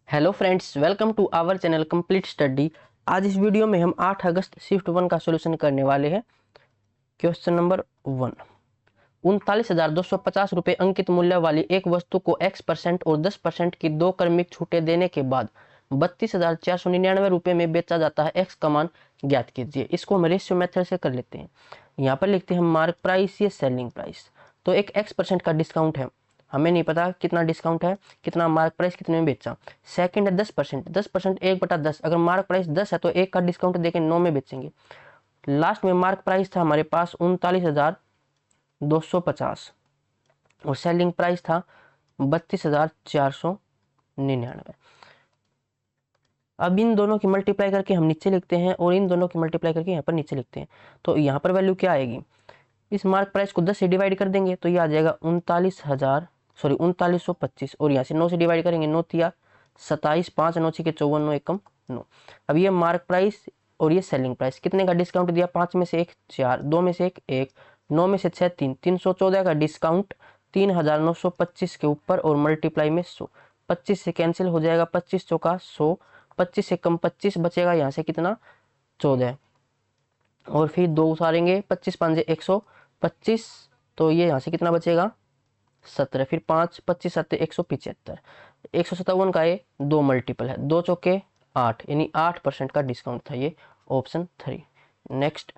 Hello friends, welcome to our channel complete study. आज इस video में हम 8 अगस्त शिफ्ट 1 का सॉल्यूशन करने वाले हैं। Question number 1। 39,250 रुपये अंकित मूल्य वाली एक वस्तु को x% और 10% की दो क्रमिक छूटें देने के बाद 32,499 रुपये में बेचा जाता है। x का मान ज्ञात कीजिए। इसको हम रेशियो मेथड से कर लेते हैं। यहाँ पर लिखते हैं मार्क प्राइस या सेलिंग प्राइस। तो एक x% का डिस्काउंट है, हमें नहीं पता कितना डिस्काउंट है, कितना मार्क प्राइस कितने में बेचा। सेकंड है 10%, 10% 1/10। अगर मार्क प्राइस 10 है तो 1 का डिस्काउंट देके 9 में बेचेंगे। लास्ट में मार्क प्राइस था हमारे पास 39,250 और सेलिंग प्राइस था 32,499। अब इन दोनों की मल्टीप्लाई करके हम नीचे लिखते हैं और इन दोनों की मल्टीप्लाई करके यहाँ पर नीचे लिखते हैं। तो यहाँ पर वैल्यू क्या आएगी, इस मार्क प्राइस को 10 से डिवाइड कर देंगे तो ये आ जाएगा 39,225 और यहाँ से 9 से डिवाइड करेंगे, 9 तिया 27, 5 9 6 54, 9 एकम 9। अब ये मार्क प्राइस और ये सेलिंग प्राइस कितने का डिस्काउंट दिया, 5 में से 1 4, 2 में से 1 1, 9 में से 6 3, 314 का डिस्काउंट 3,925 के ऊपर और मल्टीप्लाई में 100। 25 से कैंसिल हो जाएगा, 25 चौका 100, 25 से कम 25 बचेगा, यहाँ से कितना 14 और फिर 2 उतारेंगे, 25 5 125, तो ये यहाँ से कितना बचेगा 17। फिर 5 25 7 175, 157 का ये 2 मल्टीपल है, 2 चौके 8 यानी 8% का डिस्काउंट था। ये ऑप्शन 3। नेक्स्ट,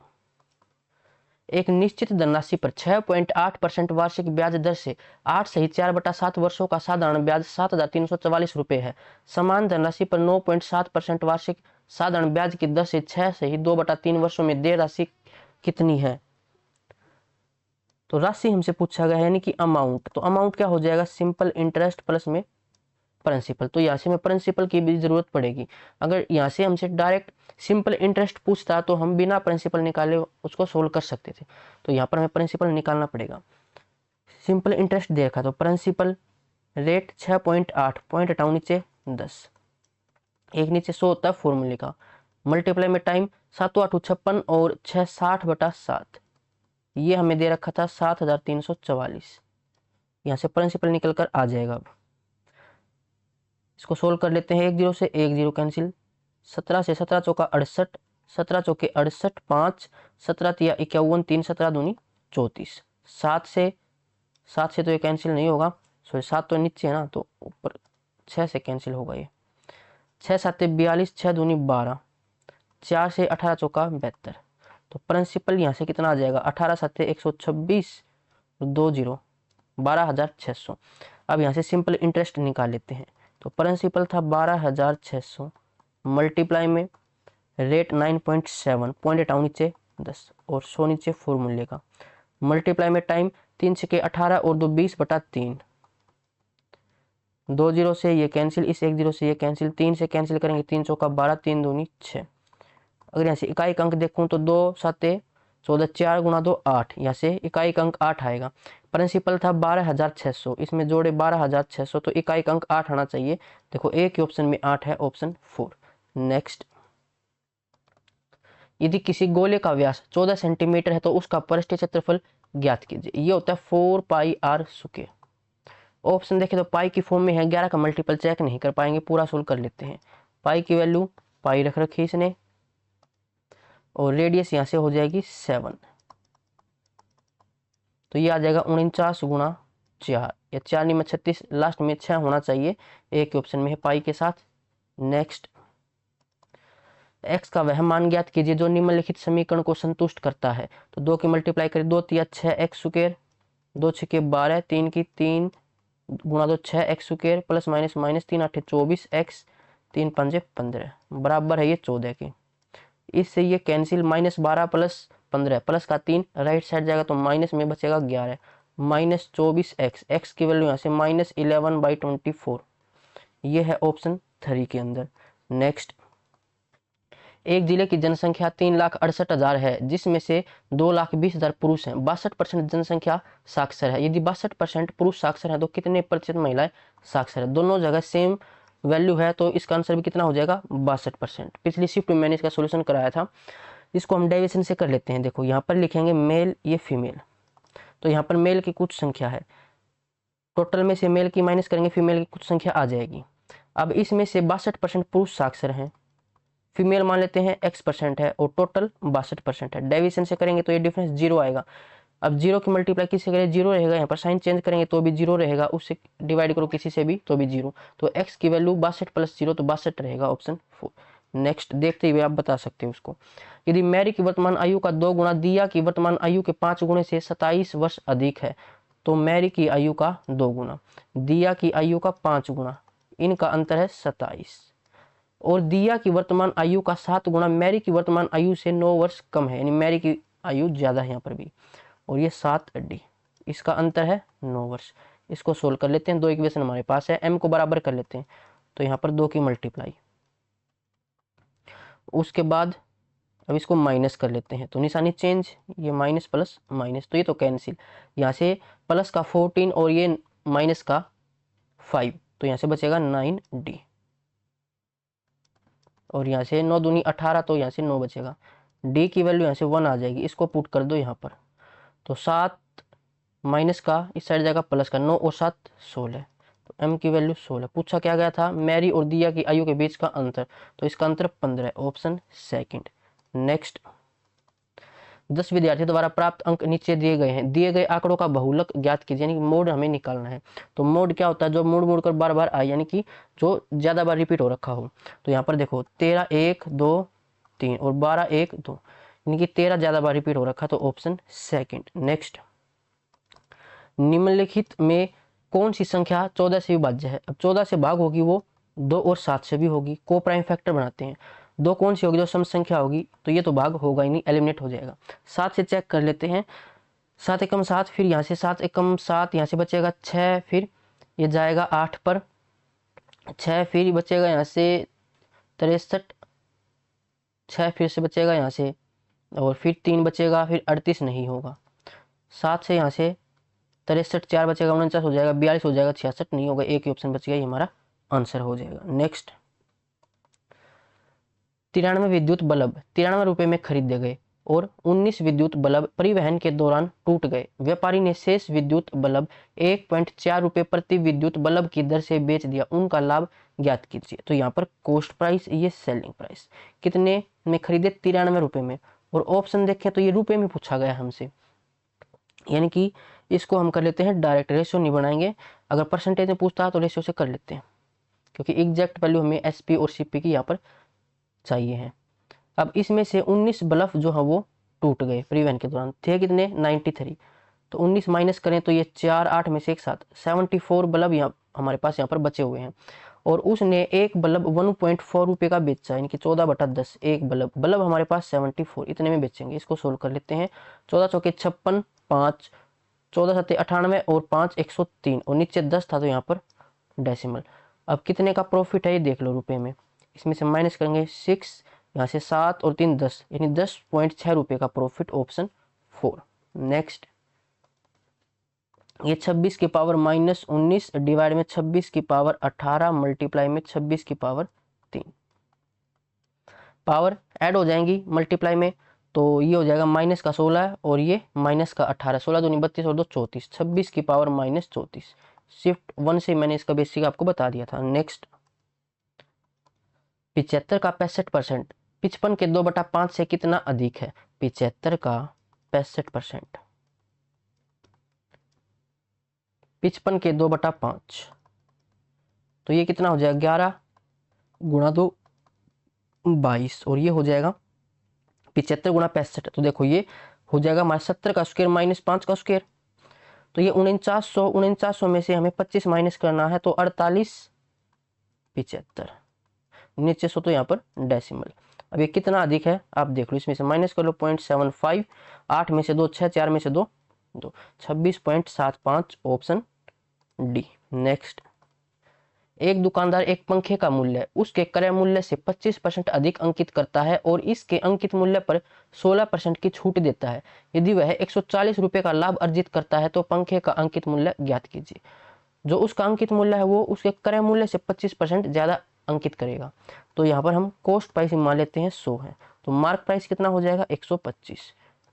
एक निश्चित धनराशि पर 6.8% वार्षिक ब्याज दर से 8 सहित 4/7 वर्षों का साधारण ब्याज 7,344 रुपये है। समान धनराशि पर 9.7% वार्षिक साधारण ब्याज की दर से 6 सहित 2/3 वर्षों में देय राशि कितनी है। तो राशि हमसे पूछा गया है यानी कि अमाउंट। तो अमाउंट क्या हो जाएगा, सिंपल इंटरेस्ट प्लस में प्रिंसिपल। तो यहाँ से हमें प्रिंसिपल की भी जरूरत पड़ेगी। अगर यहाँ से हमसे डायरेक्ट सिंपल इंटरेस्ट पूछता तो हम बिना प्रिंसिपल निकाले उसको सोल्व कर सकते थे। तो यहाँ पर हमें प्रिंसिपल निकालना पड़ेगा। सिंपल इंटरेस्ट देखा तो प्रिंसिपल रेट 6.8, पॉइंट हटाओ नीचे 10, एक नीचे 100 होता है फॉर्मूले का। मल्टीप्लाई में टाइम 7 8 56 और 6 60/7, ये हमें दे रखा था 7,344। यहाँ से प्रिंसिपल निकल कर आ जाएगा। अब इसको सोल्व कर लेते हैं। 1 0 से 1 0 कैंसिल, 17 से 17 चौका 68, 17 चौके 68, 5 17 तिया 51, 3 17 दूनी 34, 7 से तो ये कैंसिल नहीं होगा, सॉरी 7 तो नीचे है ना, तो ऊपर 6 से कैंसिल होगा। ये 6 7 42, 6 दूनी 12, 4 से 18 चौका 72। तो प्रिंसिपल यहाँ से कितना आ जाएगा, 18 7 126, 2 0 12,600। अब यहाँ से सिंपल इंटरेस्ट निकाल लेते हैं। तो प्रिंसिपल था 12,600, मल्टीप्लाई में रेट 9.7, पॉइंट हटाओ नीचे 10 और 100 नीचे फॉर्मूले का। मल्टीप्लाई में टाइम 3 6 18 और 2 20/3, 2 0 से ये कैंसिल, इस 1 0 से ये कैंसिल, 3 से कैंसिल करेंगे, 3 चौका 12, 3 दूनी 6। अगर यहाँ से इकाई अंक देखूं तो 2 7 14, 4 गुणा 2 8, यहाँ से इकाई अंक 8 आएगा। प्रिंसिपल था 12,600, इसमें जोड़े 12,600 तो इकाई अंक 8 आना चाहिए। देखो एक ही ऑप्शन में 8 है, ऑप्शन 4। नेक्स्ट, यदि किसी गोले का व्यास 14 सेंटीमीटर है तो उसका पृष्ठीय क्षेत्रफल ज्ञात कीजिए। ये होता है 4 पाई r स्क्वायर। ऑप्शन देखें तो पाई की फॉर्म में है, 11 का मल्टीपल चेक नहीं कर पाएंगे, पूरा सोल्व कर लेते हैं। पाई की वैल्यू पाई रख रखी इसने और रेडियस यहाँ से हो जाएगी 7, तो ये आ जाएगा 49 गुणा 4 या 4 में 36, लास्ट में 6 होना चाहिए, एक ऑप्शन में है पाई के साथ। नेक्स्ट, x का वह मान ज्ञात कीजिए जो निम्नलिखित समीकरण को संतुष्ट करता है। तो 2 की मल्टीप्लाई करें, 2 तिया 6x स्क्वायर, 2 6 12, 3 की 3 गुणा 2 6x square plus minus minus 3 8 24x, 3 5 15 बराबर है ये 14 की। इससे ये कैंसिल, -12 प्लस 15 प्लस का 3 राइट साइड जाएगा तो माइनस में बचेगा 11, -24x, x की वैल्यू यहाँ से -11/24, ये है ऑप्शन 3 के अंदर। नेक्स्ट, एक जिले की जनसंख्या 3,68,000 है जिसमें से 2,20,000 पुरुष हैं। 62% जनसंख्या साक्षर है। यदि 62% पुरुष साक्षर है तो कितने प्रतिशत महिलाएं साक्षर है। दोनों जगह सेम वैल्यू है तो इसका आंसर भी कितना हो जाएगा, 62%। पिछली शिफ्ट में मैंने इसका सोल्यूशन कराया था। इसको हम डेविएशन से कर लेते हैं। देखो यहाँ पर लिखेंगे मेल, ये फीमेल, तो यहाँ पर मेल की कुछ संख्या है, टोटल में से मेल की माइनस करेंगे, फीमेल की कुछ संख्या आ जाएगी। अब इसमें से 62% पुरुष साक्षर हैं, फीमेल मान लेते हैं x% है और टोटल 62% है। डेविएशन से करेंगे तो ये डिफरेंस 0 आएगा। अब 0 की मल्टीप्लाई किसी करें 0 रहेगा, यहाँ पर साइन चेंज करेंगे तो भी 0 रहेगा, उससे डिवाइड करो किसी से भी तो भी 0। तो x की वैल्यू 62 + 0 तो 62 रहेगा, ऑप्शन 4। नेक्स्ट देखते हुए आप बता सकते हो उसको। यदि मैरी की वर्तमान आयु का 2 गुना दिया की वर्तमान आयु के 5 गुणे से 27 वर्ष अधिक है, तो मैरी की आयु का 2 गुना, दिया की आयु का 5 गुना, इनका अंतर है 27, और दिया की वर्तमान आयु का 7 गुना मैरी की वर्तमान आयु से 9 वर्ष कम है, यानी मैरी की आयु ज्यादा है यहाँ पर भी, और ये 7d, इसका अंतर है 9 वर्ष। इसको सोल्व कर लेते हैं। 2 इक्वेशन हमारे पास है, m को बराबर कर लेते हैं, तो यहाँ पर 2 की मल्टीप्लाई, उसके बाद अब इसको माइनस कर लेते हैं, तो निशानी चेंज, ये माइनस प्लस माइनस, तो ये तो कैंसिल, यहाँ से प्लस का 14 और ये माइनस का 5, तो यहाँ से बचेगा 9d, और यहाँ से 9 दूनी 18, तो यहाँ से 9 बचेगा। d की वैल्यू यहाँ से 1 आ जाएगी, इसको पुट कर दो यहाँ पर, तो 7 माइनस का इस साइड जाएगा प्लस का, 9 और 7 16, तो m की वैल्यू 16। पूछा क्या गया था, मैरी और दिया की आयु के बीच का अंतर, तो इसका अंतर 15 है, ऑप्शन सेकंड। नेक्स्ट, 10 विद्यार्थियों द्वारा प्राप्त अंक नीचे दिए गए हैं, दिए गए आंकड़ों का बहुलक ज्ञात कीजिए, यानी कि मोड हमें निकालना है। तो मोड क्या होता है, जो मोड़ मोड़ कर बार बार आए, यानी कि जो ज्यादा बार रिपीट हो रखा हो। तो यहाँ पर देखो 13 1 2 3 और 12 1 2, यानी कि 13 ज्यादा बार रिपीट हो रखा, तो ऑप्शन सेकंड। नेक्स्ट, निम्नलिखित में कौन सी संख्या 14 से विभाज्य है। अब 14 से भाग होगी वो 2 और 7 से भी होगी, को प्राइम फैक्टर बनाते हैं। 2 कौन सी होगी, जो सम संख्या होगी, तो ये तो भाग होगा ही नहीं, एलिमिनेट हो जाएगा। 7 से चेक कर लेते हैं, 7 एकम 7, फिर यहाँ से 7 एकम 7, यहाँ से बचेगा 6, फिर ये जाएगा 8 पर 6, फिर बचेगा यहाँ से 63, 6 फिर से बचेगा यहाँ से, और फिर 3 बचेगा, फिर 38 नहीं होगा। 7 से यहाँ से 63, 4 बचेगा 49 हो जाएगा, 42 हो जाएगा, 66 नहीं होगा, एक ही ऑप्शन बच गया, ये हमारा आंसर हो जाएगा। नेक्स्ट, 93 विद्युत बल्ब 93 रुपए में खरीदे गए और 19 विद्युत बल्ब परिवहन के दौरान टूट गए। व्यापारी ने शेष विद्युत बल्ब 1.4 रुपए प्रति विद्युत बल्ब की दर से बेच दिया, उनका लाभ ज्ञात कीजिए। तो यहाँ पर कॉस्ट प्राइस, ये सेलिंग प्राइस, कितने में खरीदे, 93 रुपए में, और ऑप्शन देखें तो ये रुपए में पूछा गया हमसे, यानी कि इसको हम कर लेते हैं डायरेक्ट, रेशियो नहीं बनाएंगे। अगर परसेंटेज में पूछता है तो रेशियो से कर लेते हैं, क्योंकि एग्जैक्ट वैल्यू हमें एसपी और सीपी की यहाँ पर चाहिए है। अब इसमें से 19 बल्ब जो है वो टूट गए परिवहन के दौरान, थे कितने 93, तो 19 माइनस करें तो ये 4 8 में से एक साथ 74 बल्ब यहाँ हमारे पास यहाँ पर बचे हुए हैं, और उसने एक बल्ब 1.4 रुपए का बेचा, यानी कि 14/10, एक बल्ब हमारे पास 74, इतने में बेचेंगे। इसको सोल्व कर लेते हैं, 14 चौके 56, 5 14 7 98 और 5 103, और नीचे 10 था तो यहाँ पर डेसिमल। अब कितने का प्रॉफिट है ये देख लो रुपए में, इसमें से माइनस करेंगे 6, यहाँ से 7 और 3 10, यानी 10.6 रुपए का प्रॉफिट, ऑप्शन 4। नेक्स्ट, ये 26 की पावर -19 डिवाइड में 26 की पावर 18 मल्टीप्लाई में 26 की पावर 3, पावर ऐड हो जाएंगी मल्टीप्लाई में, तो ये हो जाएगा माइनस का 16 और ये माइनस का 18, 16 दूनी 32 और 2 34, 26 की पावर -34। शिफ्ट 1 से मैंने इसका बेसिक आपको बता दिया था। नेक्स्ट, 75 का 65%, 55 के 2/5 से कितना अधिक है। 75 का 65%, 55 के 2/5, तो ये कितना हो जाएगा 11 गुणा 2 22, और ये हो जाएगा 75 गुणा 65, तो देखो ये हो जाएगा हमारा 70 का स्क्वायर माइनस 5 का स्क्वायर, तो ये 4900 में से हमें 25 माइनस करना है, तो 48 75, नीचे 100 तो यहाँ पर डेसिमल। अब ये कितना अधिक है आप देख लो, इसमें से माइनस कर लो 0.75, 8 में से 2 6, 4 में से 2 2, 26.75, ऑप्शन डी। नेक्स्ट, एक दुकानदार एक पंखे का मूल्य उसके क्रय मूल्य से 25% अधिक अंकित करता है और इसके अंकित मूल्य पर 16% की छूट देता है। यदि वह 140 रुपए का लाभ अर्जित करता है तो पंखे का अंकित मूल्य ज्ञात कीजिए। जो उसका अंकित मूल्य है वो उसके क्रय मूल्य से 25% ज्यादा अंकित करेगा। तो यहाँ पर हम कॉस्ट प्राइस मान लेते हैं 100 है, तो मार्क प्राइस कितना हो जाएगा 125।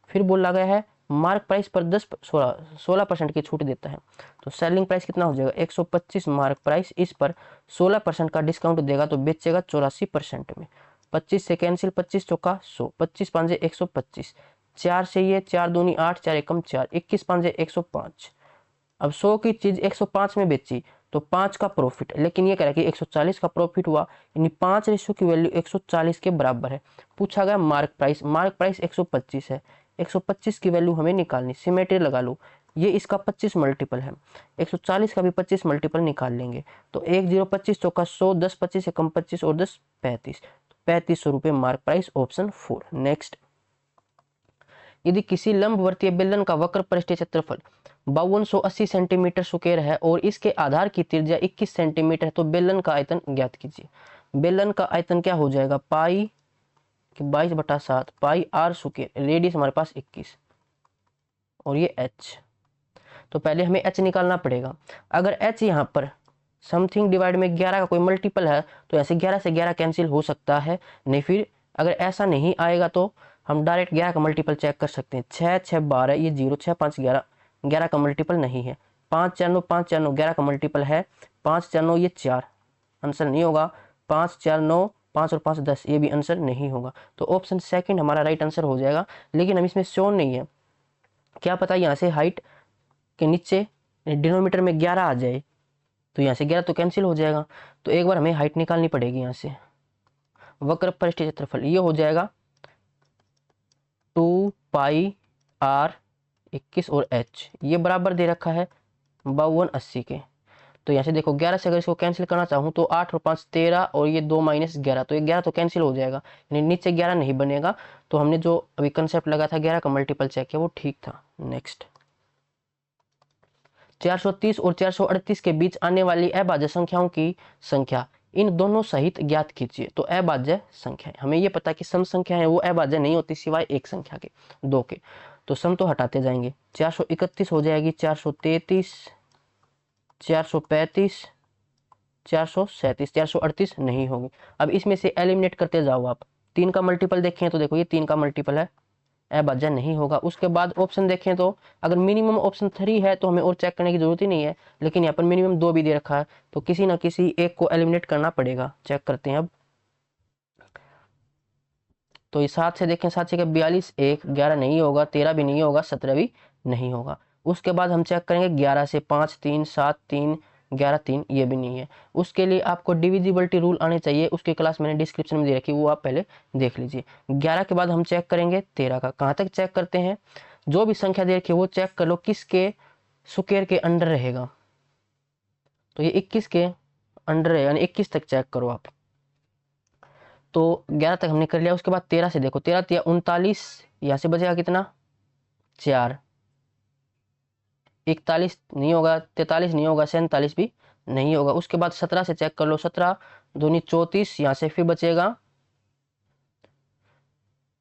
फिर बोला गया है मार्क प्राइस पर 16% की छूट देता है। तो सेलिंग प्राइस कितना हो जाएगा 125 मार्क प्राइस, इस पर 16% का डिस्काउंट देगा तो बेचेगा 84% में। 25 से कैंसिल, 25 चौका 100, 25 पांजे 125, 4 से ये 4 दूनी 8, 4 एकम 4, 21 पांजे 105। अब 100 की चीज 105 में बेची तो 5 का प्रॉफिट, लेकिन ये कह रहा है कि 140 का प्रॉफिट हुआ, यानी 5 रेशो की वैल्यू 140 के बराबर है। पूछा गया मार्क प्राइस 125 है, 125 की वैल्यू हमें निकालनी, सिमेट्री लगा लो, ये इसका 25 मल्टीपल है, 140 का भी 25 मल्टीपल निकाल लेंगे। तो 1 0 25 चौका 100, 10 25 एकम 25 और 10 35, 3500 रुपये मार्क प्राइस, ऑप्शन 4। नेक्स्ट, यदि किसी लंबवर्तीय बेलन का वक्र पृष्ठीय क्षेत्रफल 5280 सेंटीमीटर स्क्वायर है और इसके आधार की त्रिज्या 21 सेंटीमीटर है तो बेलन का आयतन ज्ञात कीजिए। बेलन का आयतन क्या हो जाएगा, पाई 22/7 पाई आर स्क्वायर, रेडियस हमारे पास 21 और ये एच। तो पहले हमें एच निकालना पड़ेगा। अगर एच यहाँ पर समथिंग डिवाइड में 11 का कोई मल्टीपल है तो ऐसे 11 से 11 कैंसिल हो सकता है, नहीं फिर अगर ऐसा नहीं आएगा तो हम डायरेक्ट 11 का मल्टीपल चेक कर सकते हैं। 6 6 12, ये 0, 6 5 11, 11 का मल्टीपल नहीं है। 5 4 9, 5 4 9 11 का मल्टीपल है, 5 4 9 ये 4, आंसर नहीं होगा। 5 4 9, 5 और 5 10, ये भी आंसर नहीं होगा। तो ऑप्शन सेकंड हमारा राइट आंसर हो जाएगा। लेकिन हम इसमें श्योर नहीं है, क्या पता यहाँ से हाइट के नीचे डिनोमीटर में 11 आ जाए तो यहाँ से 11 तो कैंसिल हो जाएगा। तो एक बार हमें हाइट निकालनी पड़ेगी। यहाँ से वक्र पृष्ठीय क्षेत्रफल ये हो जाएगा 2 पाई आर 21 और एच, ये बराबर दे रखा है 5280 के। तो यहाँ से देखो 11 से अगर इसको कैंसिल करना चाहूँ तो 8 और 5 13 और ये 2 माइनस 11, तो ये 11 तो कैंसिल हो जाएगा, यानी नीचे 11 नहीं बनेगा। तो हमने जो अभी कंसेप्ट लगा था 11 का मल्टीपल चेक किया वो ठीक था। नेक्स्ट, 430 और 438 के बीच आने वाली अभाज्य संख्याओं की संख्या इन दोनों सहित ज्ञात कीजिए। तो अभाज्य संख्या, हमें ये पता कि सम संख्या है वो अभाज्य नहीं होती सिवाय एक संख्या के, 2 के। तो सम तो हटाते जाएंगे, 431 हो जाएगी, 433, 435, 437, 438 नहीं होगी। अब इसमें से एलिमिनेट करते जाओ आप। 3 का मल्टीपल देखें तो देखो ये 3 का मल्टीपल है, अभाज्य नहीं होगा। उसके बाद ऑप्शन देखें तो अगर मिनिमम ऑप्शन 3 है तो हमें और चेक करने की जरूरत ही नहीं है, लेकिन यहाँ पर मिनिमम 2 भी दे रखा है तो किसी ना किसी एक को एलिमिनेट करना पड़ेगा। चेक करते हैं अब। तो ये 7 से देखें, 7 से 42, 1 11 नहीं होगा, 13 भी नहीं होगा, 17 भी नहीं होगा। उसके बाद हम चेक करेंगे 11 से 5 3 7 3 11 3, ये भी नहीं है। उसके लिए आपको डिविजिबिलिटी रूल आने चाहिए, उसकी क्लास मैंने डिस्क्रिप्शन में दे रखी, वो आप पहले देख लीजिए। 11 के बाद हम चेक करेंगे 13 का। कहाँ तक चेक करते हैं, जो भी संख्या दे रखी है वो चेक कर लो किसके स्क्वायर के अंडर रहेगा। तो ये 21 के अंडर है, यानी 21 तक चेक करो आप। तो 11 तक हमने कर लिया। उसके बाद 13 से देखो, 13 3 39, यहाँ से बचेगा कितना 4, 41 नहीं होगा, 43 नहीं होगा, 47 भी नहीं होगा। उसके बाद 17 से चेक कर लो, 17 दूनी 34, यहाँ से फिर बचेगा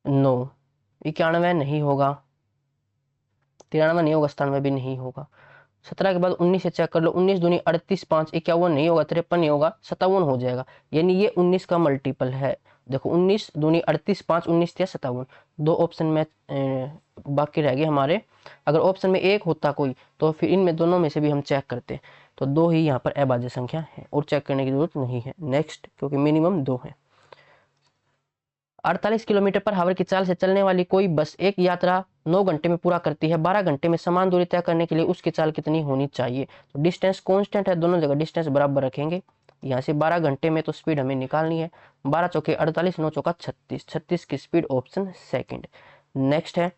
9, 91 नहीं होगा, 93 नहीं होगा, 97 भी नहीं होगा। 17 के बाद 19 से चेक कर लो, 19 दूनी 38, 5 51 नहीं होगा, 53 नहीं होगा, 57 हो जाएगा, यानी ये 19 का मल्टीपल है। देखो 19 दूनी 38, 5 19 या 57, 2 ऑप्शन में बाकी रह गए हमारे। अगर ऑप्शन में एक होता कोई तो फिर इनमें दोनों में से भी हम चेक करते, तो 2 ही यहाँ पर अभाज्य संख्या है और चेक करने की जरूरत नहीं है। नेक्स्ट, क्योंकि मिनिमम 2 है। 48 किलोमीटर पर हावर की चाल से चलने वाली कोई बस एक यात्रा 9 घंटे में पूरा करती है। 12 घंटे में समान दूरी तय करने के लिए उसकी चाल कितनी होनी चाहिए। तो डिस्टेंस कांस्टेंट है, दोनों जगह डिस्टेंस बराबर रखेंगे। यहाँ से 12 घंटे में तो स्पीड हमें निकालनी है, 12 चौके 48, 9 चौका 36, 36 की स्पीड, ऑप्शन सेकंड। नेक्स्ट है,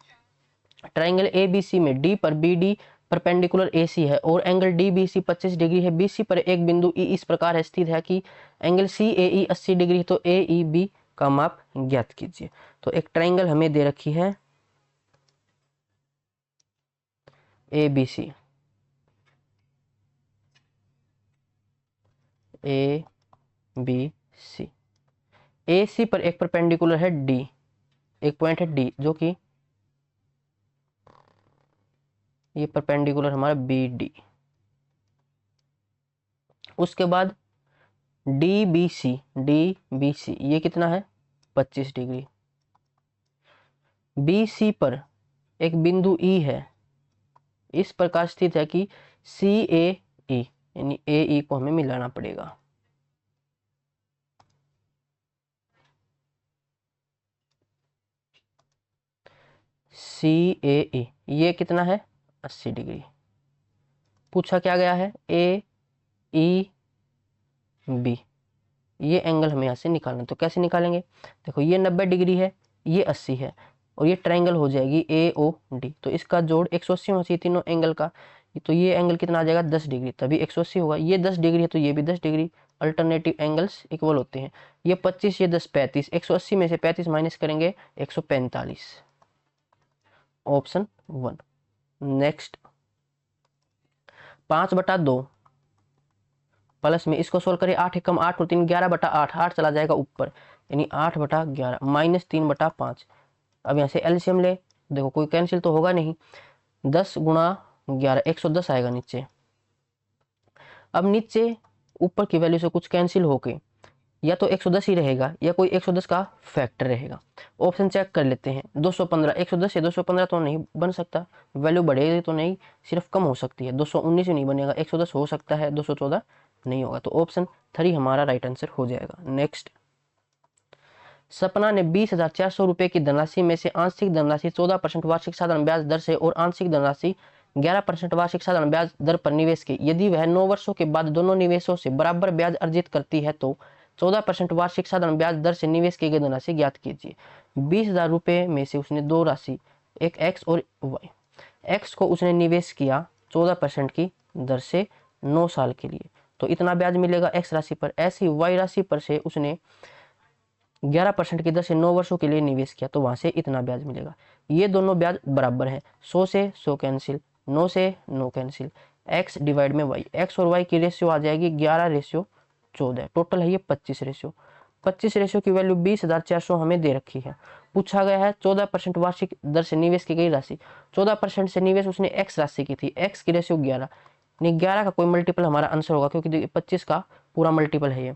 ट्राइंगल ABC में D पर BD परपेंडिकुलर AC है और एंगल DBC 25 डिग्री है। BC पर एक बिंदु E इस प्रकार स्थित है कि एंगल CAE 80 डिग्री है, तो AEB का माप ज्ञात कीजिए। तो एक ट्राइंगल हमें दे रखी है ABC, ABC, AC पर एक परपेंडिकुलर है D, एक पॉइंट है D जो कि ये परपेंडिकुलर हमारा BD। उसके बाद DBC ये कितना है 25 डिग्री। BC पर एक बिंदु ई है, इस प्रकार स्थित है कि सी ए ई, यानी ए ई को हमें मिलाना पड़ेगा। सी ए ई ये कितना है 80 डिग्री। पूछा क्या गया है ए ई बी, ये एंगल हमें यहाँ से निकालना, तो कैसे निकालेंगे? देखो ये 90 डिग्री है, ये 80 है, और ये ट्रायंगल हो जाएगी ए ओ डी, तो इसका जोड़ 180 होना चाहिए तीनों एंगल का। तो ये एंगल कितना आ जाएगा 10 डिग्री, तभी 180 होगा। ये 10 डिग्री है तो ये भी 10 डिग्री, अल्टरनेटिव एंगल्स इक्वल होते हैं। ये 25, ये 10, 35, 180 में से 35 माइनस करेंगे 145, ऑप्शन 1। नेक्स्ट 5/2 प्लस में इसको सोल्व करें, 8 एकम 8 और 3 11/8, 8 चला जाएगा ऊपर, यानी 8/11 माइनस 3/5। अब यहाँ से एलसीएम ले, देखो कोई कैंसिल तो होगा नहीं, 10 गुणा 11 110 आएगा नीचे। अब नीचे ऊपर की वैल्यू से कुछ कैंसिल होके या तो 110 ही रहेगा या कोई 110 का फैक्टर रहेगा। ऑप्शन चेक कर लेते हैं। 215, 110 से 215 तो नहीं बन सकता, वैल्यू बढ़ेगी तो नहीं, सिर्फ कम हो सकती है। 219 नहीं बनेगा, 110 हो सकता है, 214 नहीं होगा, तो ऑप्शन 3 हमारा राइट आंसर हो जाएगा। नेक्स्ट, सपना ने 20,400 रुपए की धनराशि में से आंशिक धनराशि 14% वार्षिक साधारण ब्याज दर से और आंशिक धनराशि 11% वार्षिक साधारण ब्याज दर पर निवेश की। यदि वह 9 वर्षों के बाद दोनों निवेशों से बराबर ब्याज अर्जित करती है तो 14% वार्षिक साधारण ब्याज दर से निवेश की गई धनराशि ज्ञात कीजिए। 20,000 रुपए में से उसने दो राशि, एक एक्स और वाई। एक्स को उसने निवेश किया 14% की दर से 9 साल के लिए, तो इतना ब्याज मिलेगा एक्स राशि पर। ऐसी वाई राशि पर से उसने 11% की दर से 9 वर्षों के लिए निवेश किया, तो वहां से इतना ब्याज मिलेगा। ये दोनों ब्याज बराबर हैं, 100 से 100 कैंसिल, 9 से 9 कैंसिल, x डिवाइड में y, x और y की रेशियो आ जाएगी 11:14, टोटल है ये 25 रेशियो। 25 रेशियो की वैल्यू 20,400 हमें दे रखी है। पूछा गया है 14% वार्षिक दर से निवेश की गई राशि। 14% से निवेश उसने x राशि की थी, x की रेशियो 11, नहीं 11 का कोई मल्टीपल हमारा आंसर होगा, क्योंकि 25 का पूरा मल्टीपल है, ये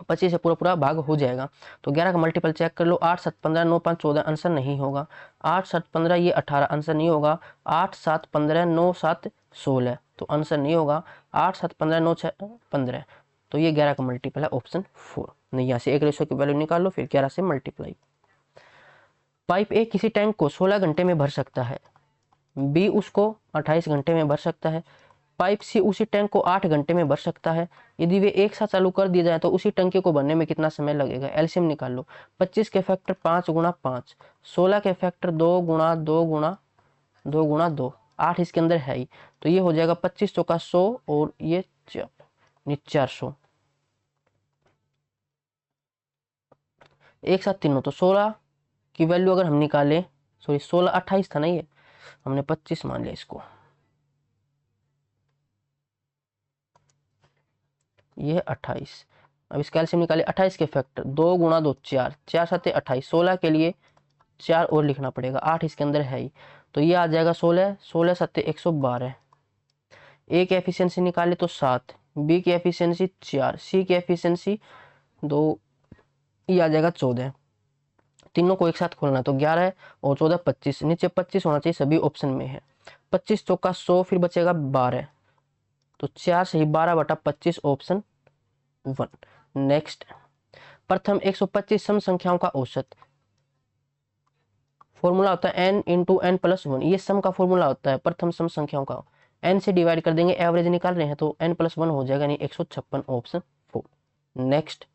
25 से पूरा भाग हो जाएगा। तो 11 का मल्टीपल चेक कर लो, 8 7 15 9 5 14, आंसर नहीं होगा। 8 7 15 ये 18, आंसर नहीं होगा। 8 7 15 9 7 16, तो आंसर नहीं होगा। 8 7 15 9 6 15, तो ये 11 का मल्टीपल है, ऑप्शन 4। नहीं, यहाँ से एक रेशो की वैल्यू निकाल लो, फिर 11 से मल्टीप्लाई। पाइप ए किसी टैंक को 16 घंटे में भर सकता है, बी उसको 28 घंटे में भर सकता है, पाइप सी उसी टैंक को 8 घंटे में भर सकता है। यदि वे एक साथ चालू कर दिए जाए तो उसी टंकी को भरने में कितना समय लगेगा? एलसीएम निकाल लो। 25 के फैक्टर 5 गुणा 5, 16 के फैक्टर 2 गुणा 2 गुणा 2 गुणा 2, 8 इसके अंदर है ही, तो ये हो जाएगा 25 चौका 100 और ये 400, एक साथ तीनों, तो 16 की वैल्यू अगर हम निकालें, सॉरी 16 28 था ना, ये हमने 25 मान लिया इसको, ये 28। अब इसका एलसीएम निकाले, 28 के फैक्टर 2 गुणा 2 4, 4 7 28, 16 के लिए 4 और लिखना पड़ेगा, 8 इसके अंदर है ही, तो ये आ जाएगा 16, 16 7 112। ए की एफिशिएंसी निकाले तो 7, बी की एफिशिएंसी 4, सी की एफिशिएंसी 2, ये आ जाएगा 14। तीनों को एक साथ खोलना, तो 11 और 14 25, नीचे 25 होना चाहिए, सभी ऑप्शन में है। 25 चौका 100, फिर बचेगा 12, तो 4 से ही 12/25, ऑप्शन 1। नेक्स्ट, प्रथम 125 सम संख्याओं का औसत, फॉर्मूला होता है n इंटू n प्लस 1, ये सम का फॉर्मूला होता है प्रथम सम संख्याओं का। n से डिवाइड कर देंगे, एवरेज निकाल रहे हैं तो n प्लस 1 हो जाएगा, यानी 156, ऑप्शन 4। नेक्स्ट,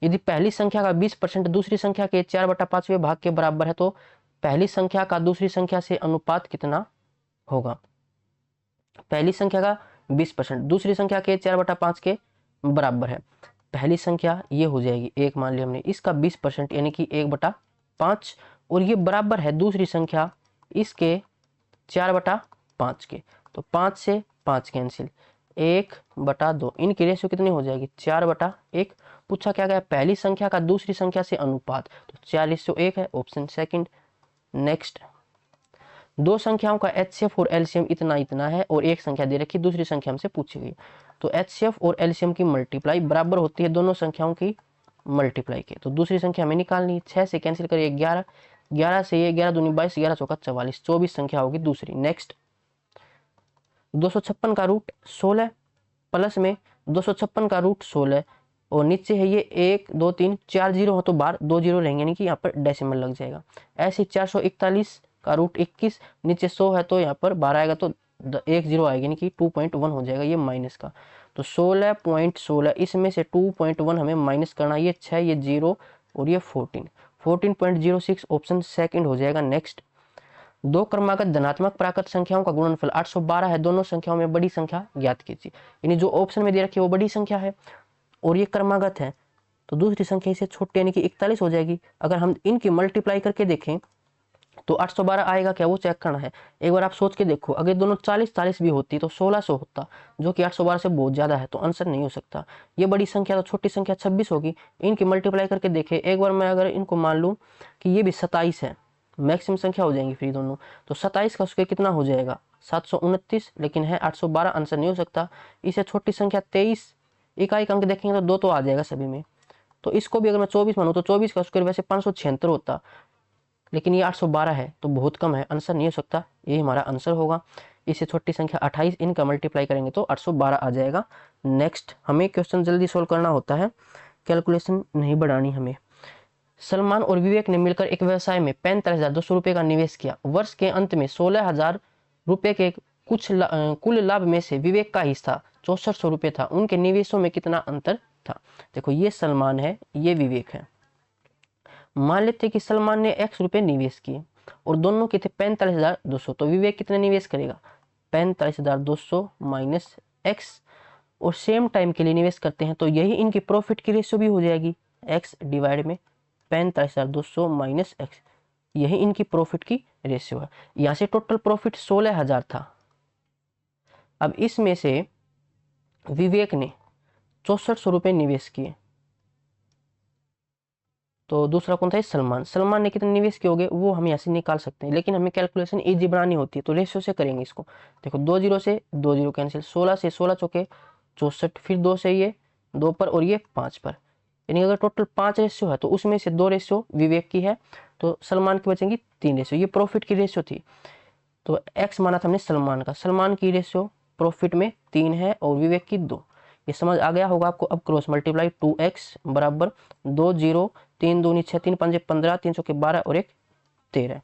यदि पहली संख्या का 20% दूसरी संख्या के 4/5वें भाग के बराबर है तो पहली संख्या का दूसरी संख्या से अनुपात कितना होगा? पहली संख्या का 20% दूसरी संख्या के 4/5 के बराबर है, पहली संख्या ये हो जाएगी 1 मान लिया हमने, इसका 20% यानी कि 1/5, और ये बराबर है दूसरी संख्या इसके 4/5 के, तो 5 से 5 कैंसिल, 1/2, इनकी रेशियो कितनी हो जाएगी 4/1। पूछा क्या गया? पहली संख्या का दूसरी संख्या से अनुपात, तो 4:1 है, ऑप्शन सेकंड। नेक्स्ट, दो संख्याओं का एचसीएफ और एलसीएम इतना इतना है और एक संख्या दे रखी, दूसरी संख्या हमसे पूछी गई, तो एचसीएफ और एलसीएम की मल्टीप्लाई बराबर होती है दोनों संख्याओं की मल्टीप्लाई के, तो दूसरी संख्या हमें निकालनी है। 6 से कैंसिल करिए 11, 11 से ये 11 दूनी 22, 11 चौका 44, 24 संख्या होगी दूसरी। नेक्स्ट 256 का रूट 16 प्लस में 256 का रूट 16 और नीचे है ये 1 2 3 4 जीरो हो तो बाहर 2 जीरो रहेंगे, यानी कि यहाँ पर डेसिमल लग जाएगा। ऐसे 441 का रूट 21 नीचे 100 है तो यहाँ पर 12 आएगा तो 1 जीरो आएगी, यानी कि 2.1 हो जाएगा ये माइनस का। तो 16.16 इसमें से 2.1 हमें माइनस करना, ये 6 ये 0 और ये 14.06 ऑप्शन सेकंड हो जाएगा। नेक्स्ट दो क्रमागत धनात्मक प्राकृत संख्याओं का गुणनफल 812 है, दोनों संख्याओं में बड़ी संख्या ज्ञात कीजिए। यानी जो ऑप्शन में दे रखी है वो बड़ी संख्या है और ये क्रमागत है, तो दूसरी संख्या इसे छोटी यानी कि 41 हो जाएगी। अगर हम इनकी मल्टीप्लाई करके देखें तो 812 आएगा क्या, वो चेक करना है। एक बार आप सोच के देखो, अगर दोनों 40-40 भी होती तो 1600 होता, जो कि 812 से बहुत ज्यादा है, तो आंसर नहीं हो सकता। ये बड़ी संख्या तो छोटी संख्या 26 होगी। इनकी मल्टीप्लाई करके देखे एक बार, मैं अगर इनको मान लूं कि ये भी 27 है, मैक्सिमम संख्या हो जाएंगी फिर दोनों, तो 27 का स्क्वायर कितना हो जाएगा 729, लेकिन है 812, आंसर नहीं हो सकता। इसे छोटी संख्या 23 इकाई का अंक देखेंगे तो 2 तो आ जाएगा सभी में, तो इसको भी अगर मैं 24 मानूं तो 24 का स्क्वायर वैसे 576 होता, लेकिन ये 812 है तो बहुत कम है, आंसर नहीं हो सकता, ये हमारा आंसर होगा। इससे छोटी संख्या 28, इनका मल्टीप्लाई करेंगे तो 812 आ जाएगा। नेक्स्ट हमें क्वेश्चन जल्दी सोल्व करना होता है, कैलकुलेशन नहीं बढ़ानी हमें। सलमान और विवेक ने मिलकर एक व्यवसाय में 45,200 रुपए का निवेश किया। वर्ष के अंत में 16,000 रुपए के कुल लाभ में से विवेक का हिस्सा 6400 रुपए था। उनके निवेशों में कितना अंतर था। देखो ये सलमान है, ये विवेक है। मान लेते कि सलमान ने x रुपए निवेश किए और दोनों के थे 45,200, तो विवेक कितने निवेश करेगा 45,200 माइनस x, और सेम टाइम के लिए निवेश करते हैं तो यही इनकी प्रॉफिट की रेशियो भी हो जाएगी, x डिवाइड में 45,200 माइनस x, यही इनकी प्रॉफिट की रेशियो है। यहां से टोटल प्रॉफिट 16,000 था। अब इसमें से विवेक ने 6400 रुपए निवेश किए, तो दूसरा कौन था सलमान, सलमान ने कितने निवेश किए होंगे वो हम यहाँ से निकाल सकते हैं, लेकिन हमें कैलकुलेशन इजी बनानी होती है तो रेशियो से करेंगे इसको। देखो 2 जीरो से 2 जीरो कैंसिल, 16 से 16 चौके 64, फिर 2 से ये 2 पर और ये 5 पर, यानी अगर टोटल 5 रेशियो है तो उसमें से 2 रेशियो विवेक की है तो सलमान की बचेंगी 3 रेशियो। ये प्रॉफिट की रेशियो थी तो एक्स माना था हमने सलमान का, सलमान की रेशियो प्रॉफिट में 3 है और विवेक की 2। ये समझ आ गया होगा आपको। अब क्रॉस मल्टीप्लाई 2x बराबर 2 जीरो 3 दूनी 6 3 5 15 3 चौके 12 और 1 13,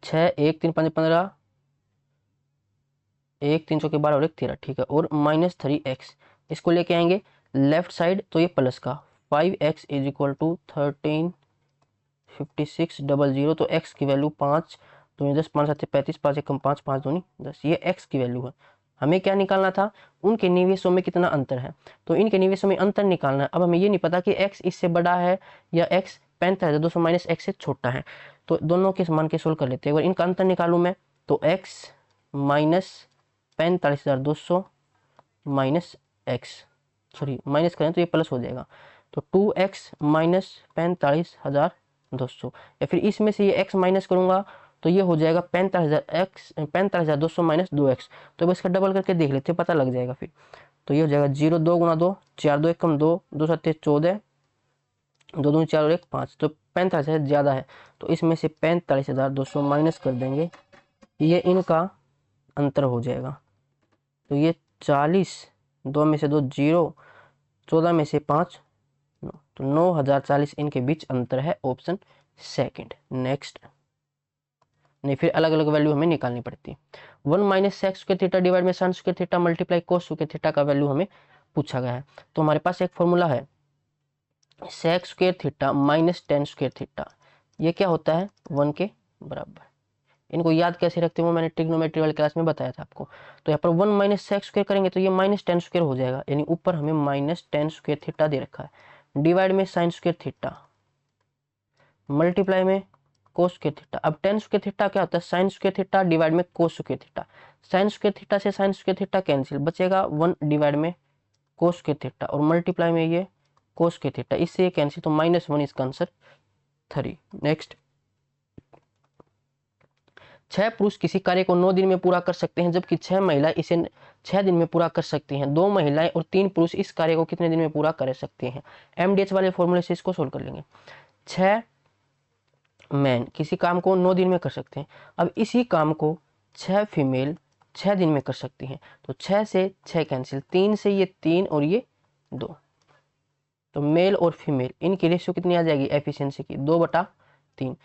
6 1 3 5 15 1 3 चौके 12 और 1 13, ठीक है। और माइनस 3x इसको लेके आएंगे लेफ्ट साइड तो ये प्लस का 5x इज इक्वल टू 135600, तो x की वैल्यू 5 दूनी 10 5 7 35 5 1 5 5 दूनी 10, ये x की वैल्यू है। हमें क्या निकालना था, उनके निवेशों में कितना अंतर है, तो इनके निवेशों में अंतर निकालना है। अब हमें ये नहीं पता कि x इससे बड़ा है या x 45,200 माइनस x से छोटा है, तो दोनों के मान के सोल्व कर लेते हैं। अगर इनका अंतर निकालूं मैं तो x minus 45,200 minus x, sorry minus करें तो ये प्लस हो जाएगा, तो 2x माइनस 45,200, या फिर इसमें से ये x माइनस करूंगा तो ये हो जाएगा 45,200 माइनस 2x, तो बस इसका डबल करके देख लेते पता लग जाएगा फिर। तो ये हो जाएगा 0 2 गुना 2 4 2 1 2 2 7 14 2 2 4 और 1 5, तो 45,000 ज़्यादा है तो इसमें से 45,200 माइनस कर देंगे, ये इनका अंतर हो जाएगा। तो ये 40 2 में से 2 0 14 में से 5 9, तो 9,040 इनके बीच अंतर है, ऑप्शन सेकंड। नेक्स्ट नहीं, फिर अलग अलग वैल्यू हमें निकालनी पड़ती है। 1 minus sec square theta divide में sine square theta multiply cos square theta का वैल्यू हमें पूछा गया है। तो हमारे पास एक फॉर्मूला है sex square theta minus ten square theta, ये क्या होता है 1 के बराबर। इनको याद कैसे रखते हैं वो मैंने ट्रिग्नोमेट्री वाली क्लास में बताया था आपको। तो यहाँ पर 1 माइनस सेक्स स्क्वायर करेंगे तो ये माइनस टेन स्क्वायर हो जाएगा, यानी ऊपर हमें माइनस टेन स्क्वायर थीटा दे रखा है, डिवाइड में साइन स्क्वायर थीटा मल्टीप्लाई में कोस स्क्वायर थीटा। अब टेन स्क्वायर थीटा क्या होता है साइन स्क्वायर थीटा डिवाइड में कोस square theta, sign square theta से साइन स्क्वायर थीटा कैंसिल, बचेगा 1 डिवाइड में कोस स्क्वायर थीटा और मल्टीप्लाई में ये कोस स्क्वायर थीटा, इससे ये कैंसिल, तो -1 इसका आंसर 3। नेक्स्ट 6 पुरुष किसी कार्य को 9 दिन में पूरा कर सकते हैं जबकि 6 महिलाएं इसे 6 दिन में पूरा कर सकती हैं। 2 महिलाएं और 3 पुरुष इस कार्य को कितने दिन में पूरा कर सकते हैं। MDH वाले फॉर्मूले से इसको सोल्व कर लेंगे। 6 मैन किसी काम को 9 दिन में कर सकते हैं। अब इसी काम को 6 फीमेल 6 दिन में कर सकती हैं। तो 6 से 6 कैंसिल, 3 से ये 3 और ये 2, तो मेल और फीमेल इनकी रेशियो कितनी आ जाएगी एफिशिएंसी की 2/3।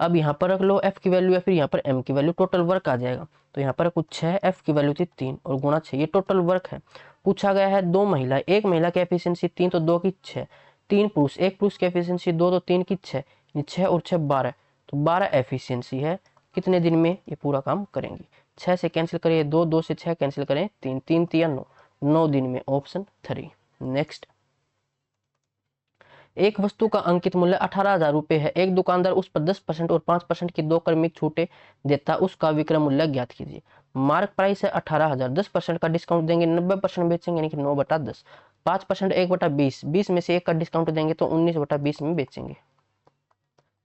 अब यहाँ पर रख लो एफ की वैल्यू या फिर यहाँ पर एम की वैल्यू, टोटल वर्क आ जाएगा। तो यहाँ पर कुछ 6, एफ की वैल्यू थी 3 और गुणा 6, ये टोटल वर्क है। पूछा गया है 2 महिला, एक महिला की एफिशिएंसी 3 तो 2 की 6, 3 पुरुष, एक पुरुष की एफिशिएंसी 2 तो 3 की 6, 6 और 6 12, तो 12 एफिशिएंसी है। कितने दिन में ये पूरा काम करेंगे? 6 से कैंसिल करिए 2, 2 से 6 कैंसिल करें 3, 3 3 9, 9 दिन में, ऑप्शन 3। नेक्स्ट, एक वस्तु का अंकित मूल्य 18,000 रुपए है। एक दुकानदार उस पर 10% और 5% की 2 क्रमिक छूटे देता, उसका विक्रय मूल्य ज्ञात कीजिए। मार्क प्राइस है 18,000, 10% का डिस्काउंट देंगे 90% बेचेंगे, यानी कि 9/10, 5% 1/20, 20 में से 1 का डिस्काउंट देंगे तो 19/20 में बेचेंगे।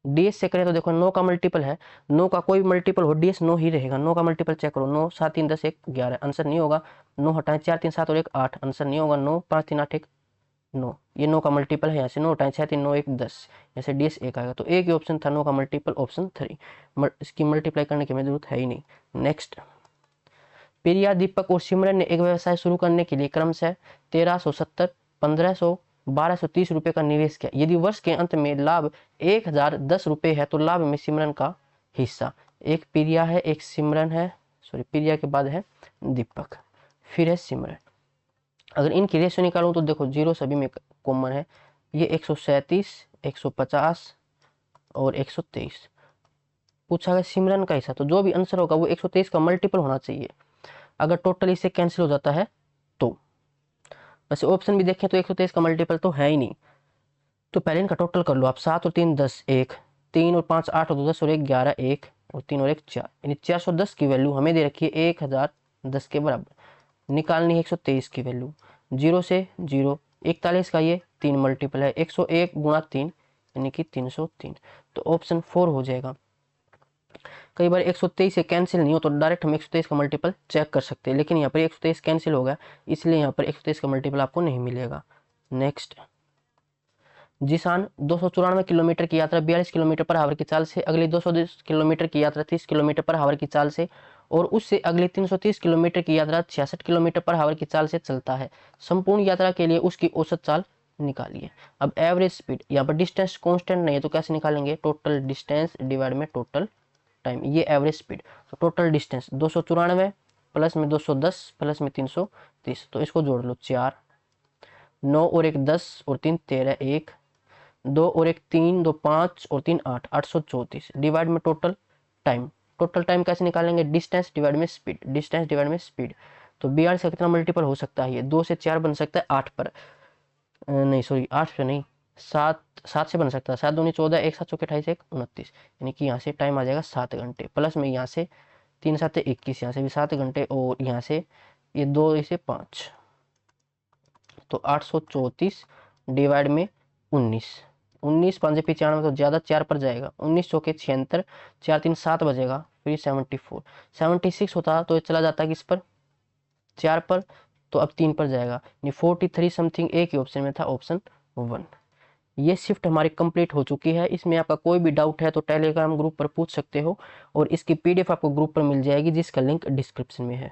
डीएस से करें तो देखो 9 का मल्टीपल है, 9 का कोई मल्टीपल हो डीएस 9 ही रहेगा। 9 का मल्टीपल चेक करो, 9 7 3 10 1 11, आंसर नहीं होगा। 9 हटाएं 4 3 7 और 1 8, आंसर नहीं होगा। 9 5 3 8 1 9, ये 9 का मल्टीपल है। यहाँ से 9 हटाएं 6 3 9 1 10, यहाँ से डीएस 1 आएगा। तो एक ही ऑप्शन था 9 का मल्टीपल, ऑप्शन 3। इसकी मल्टीप्लाई करने की हमें जरूरत है ही नहीं। नेक्स्ट, प्रिया, दीपक और सिमरन ने एक व्यवसाय शुरू करने के लिए क्रमशः 1370, 1500, 1230 रुपए का निवेश किया। यदि वर्ष के अंत में लाभ 1010 रुपए है तो लाभ में सिमरन का हिस्सा। एक प्रिया है, एक सिमरन है, सॉरी प्रिया के बाद है दीपक, फिर है सिमरन। अगर इनकी रेशियो निकालूं तो देखो 0 सभी में कॉमन है। ये 137, 150 और 123। पूछा गया सिमरन का हिस्सा, तो जो भी आंसर होगा वो 123 का मल्टीपल होना चाहिए। अगर टोटल इससे कैंसिल हो जाता है तो, वैसे ऑप्शन भी देखें तो 123 का मल्टीपल तो है ही नहीं। तो पहले इनका टोटल कर लो आप, 7 और 3 10, 1, 3 और 5 8 और 2 10 और 1 11, 1 और 3 और 1 4, यानी 410 की वैल्यू हमें दे रखी है 1010 के बराबर। निकालनी है 123 की वैल्यू। 0 से 0, 41 का ये 3 मल्टीपल है, 101 गुणा 3 यानी कि 303, तो ऑप्शन 4 हो जाएगा। कई बार 123 से कैंसिल नहीं हो तो डायरेक्ट हम 123 का मल्टीपल चेक कर सकते हैं, लेकिन यहाँ पर 123 कैंसिल हो गया, इसलिए यहाँ पर 123 का मल्टीपल आपको नहीं मिलेगा। नेक्स्ट, जिसान 294 किलोमीटर की यात्रा 42 किलोमीटर पर आवर की चाल से, अगली 210 किलोमीटर की यात्रा 30 किलोमीटर पर आवर की चाल से और उससे अगली 330 किलोमीटर की यात्रा 66 किलोमीटर पर आवर की चाल से चलता है। संपूर्ण यात्रा के लिए उसकी औसत चाल निकालिए। अब एवरेज स्पीड, यहाँ पर डिस्टेंस कांस्टेंट नहीं है तो कैसे निकालेंगे? टोटल डिस्टेंस डिवाइड में टोटल टाइम, ये एवरेज स्पीड। तो टोटल डिस्टेंस 294 प्लस में 210 प्लस में 330, तो इसको जोड़ लो 4, 9 और 1 10 और 3 13, 1 2 और 1 3 2 5 और 3 8, 834 डिवाइड में टोटल टाइम। टोटल टाइम कैसे निकालेंगे? डिस्टेंस डिवाइड में स्पीड, डिस्टेंस डिवाइड में स्पीड। तो 42 का कितना मल्टीपल हो सकता है? ये 2 से 4 बन सकता है 8 पर, नहीं सॉरी 8 पे नहीं, 7 से बन सकता है। 7 दूनी 14, 1 7 चौके 28, 1 29, यानी कि यहाँ से टाइम आ जाएगा 7 घंटे, प्लस में यहाँ से 3 7 21, यहाँ से भी 7 घंटे और यहाँ से ये 2 इसे 5, तो 834 डिवाइड में 19, 19 5 95 तो ज़्यादा 4 पर जाएगा, 19 चौके 76, 4 3 7 बजेगा, फिर 74 76 होता तो चला जाता किस पर? 4 पर, तो अब 3 पर जाएगा, यानी 43 समथिंग एक ही ऑप्शन में था, ऑप्शन 1। ये शिफ्ट हमारी कंप्लीट हो चुकी है। इसमें आपका कोई भी डाउट है तो टेलीग्राम ग्रुप पर पूछ सकते हो और इसकी पीडीएफ आपको ग्रुप पर मिल जाएगी जिसका लिंक डिस्क्रिप्शन में है।